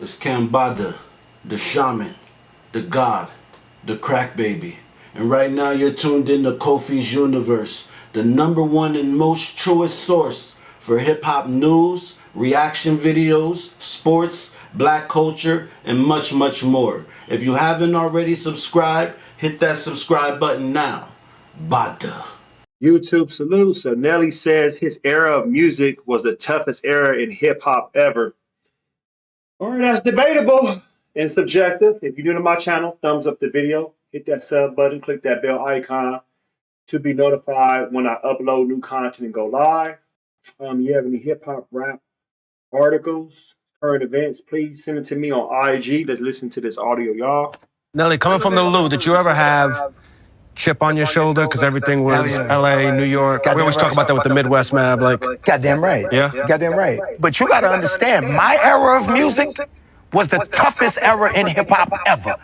It's Kambada, the shaman, the god, the crack baby. And right now you're tuned in to Kofi's Universe, the #1 and most truest source for hip-hop news, reaction videos, sports, black culture, and much, much more. If you haven't already subscribed, hit that subscribe button now. Bada. YouTube salute. So Nelly says his era of music was the toughest era in hip-hop ever. All right, that's debatable and subjective. If you're new to my channel, thumbs up the video, hit that sub button, click that bell icon to be notified when I upload new content and go live. You have any hip-hop rap articles, current events, please send it to me on IG. Let's listen to this audio, y'all. Nelly, coming from the Lou, did you ever have chip on your shoulder because everything was LA, New York? We always talk about that with the Midwest, man. Like, goddamn right. Yeah? Goddamn right. But you gotta understand, my era of music was the toughest era in hip-hop ever.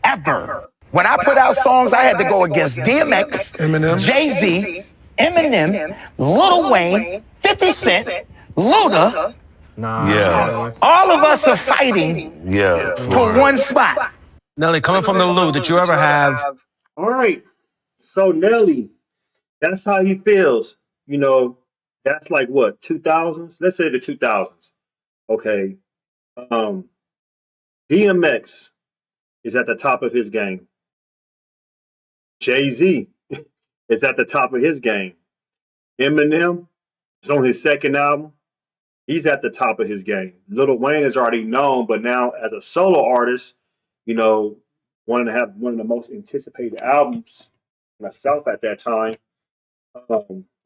Ever. When I put out songs, I had to go against DMX, Eminem, Jay-Z, Eminem, Lil Wayne, 50 Cent, Luda. Yeah. All of us are fighting Yeah. for one spot. Nelly, coming from the Lou, did you ever have All right. So Nelly, that's how he feels. You know, that's like what, 2000s? Let's say the 2000s. Okay. DMX is at the top of his game. Jay-Z is at the top of his game. Eminem is on his second album. He's at the top of his game. Lil Wayne is already known, but now as a solo artist, you know, wanted to have one of the most anticipated albums myself at that time.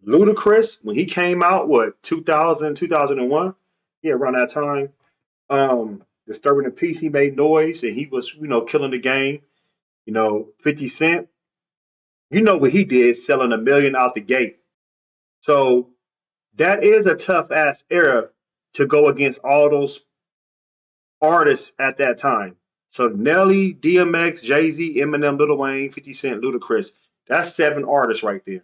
Ludacris, when he came out, what, 2000, 2001? Yeah, around that time. Disturbing the Peace, he made noise, and he was, you know, killing the game. You know, 50 Cent, you know what he did, selling 1 million out the gate. So that is a tough-ass era to go against all those artists at that time. So Nelly, DMX, Jay-Z, Eminem, Lil Wayne, 50 Cent, Ludacris. That's 7 artists right there.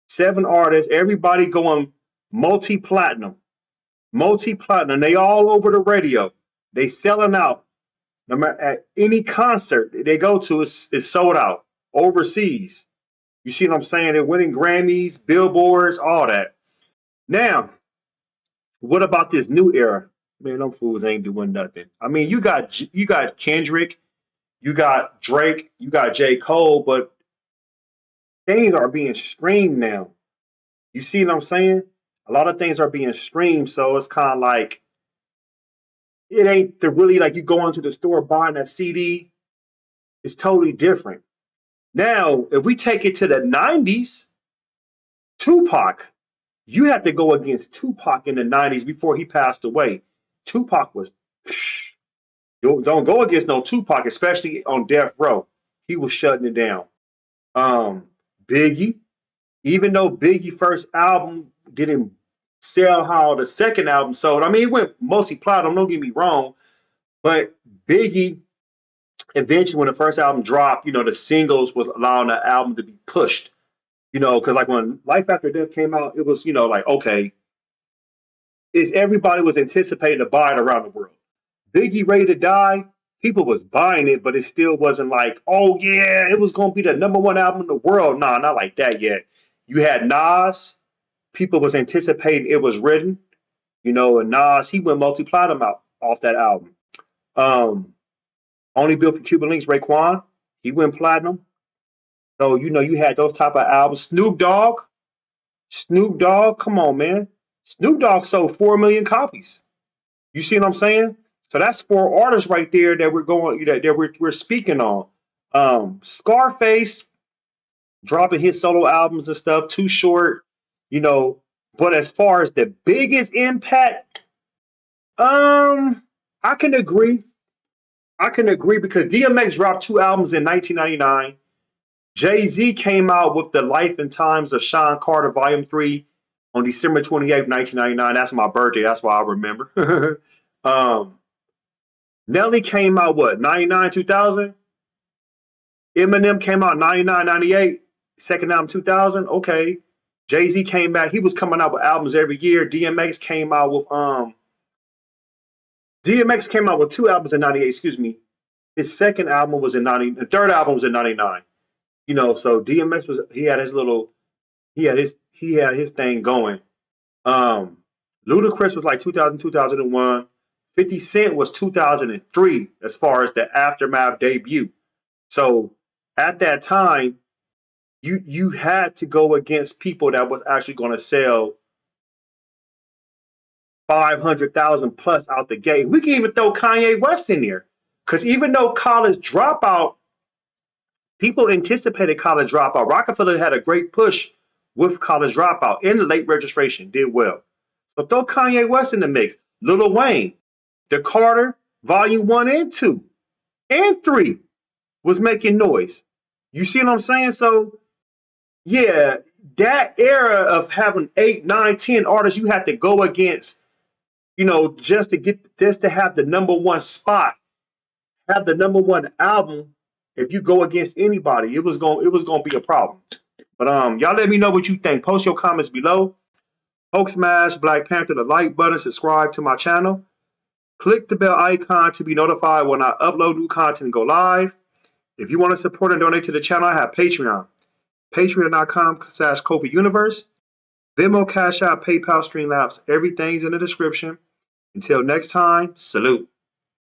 7 artists, everybody going multi-platinum. Multi-platinum. They all over the radio. They selling out. No matter at any concert they go to, it's sold out. Overseas. You see what I'm saying? They're winning Grammys, Billboards, all that. Now, what about this new era? Man, them fools ain't doing nothing. I mean, you got Kendrick, you got Drake, you got J.Cole, but things are being streamed now. You see what I'm saying? A lot of things are being streamed, so it's kind of like it ain't the really like you go into the store buying a CD. It's totally different. Now, if we take it to the 90s, Tupac, you have to go against Tupac in the 90s before he passed away. Tupac was, don't go against no Tupac, especially on Death Row. He was shutting it down. Biggie, even though Biggie's first album didn't sell how the second album sold, I mean, it went multi-platinum, don't get me wrong, but Biggie, eventually when the first album dropped, you know, the singles was allowing the album to be pushed, you know, because like when Life After Death came out, it was, you know, like, okay, everybody was anticipating to buy it around the world. Biggie Ready to Die, people was buying it, but it still wasn't like, oh yeah, it was going to be the #1 album in the world. Nah, not like that yet. You had Nas, people was anticipating it was written, you know, and Nas, he went multi-platinum out off that album. Only Built for Cuban Links, Raekwon, he went platinum. So, you know, you had those type of albums. Snoop Dogg, come on, man. Snoop Dogg sold 4 million copies. You see what I'm saying? So that's 4 artists right there that we're going, that we're speaking on. Scarface dropping his solo albums and stuff, Too Short, you know. But as far as the biggest impact, I can agree. Because DMX dropped 2 albums in 1999. Jay-Z came out with The Life and Times of Sean Carter, Volume 3 on December 28th, 1999. That's my birthday. That's why I remember. Nelly came out, what, 99, 2000? Eminem came out 99, 98. Second album, 2000. Okay. Jay-Z came back. He was coming out with albums every year. DMX came out with DMX came out with 2 albums in 98, excuse me. His second album was in 90, the third album was in 99. You know, so DMX was he had his thing going. Ludacris was like 2000, 2001. 50 Cent was 2003 as far as the Aftermath debut. So at that time, you had to go against people that was actually going to sell 500,000 plus out the gate. We can even throw Kanye West in there. Because even though College Dropout, people anticipated College Dropout. Rockefeller had a great push with College Dropout in the late registration, did well. So throw Kanye West in the mix. Lil Wayne, The Carter, Volume 1 and 2 and 3 was making noise. You see what I'm saying? So, yeah, that era of having 8, 9, 10 artists you had to go against, you know, just to have the number one spot, have the number one album. If you go against anybody, it was gonna be a problem. But y'all let me know what you think. Post your comments below. Hulk smash Black Panther the like button. Subscribe to my channel. Click the bell icon to be notified when I upload new content and go live. If you want to support and donate to the channel, I have Patreon. Patreon.com/KofiUniverse. Venmo, Cash App, PayPal, Streamlabs. Everything's in the description. Until next time, salute.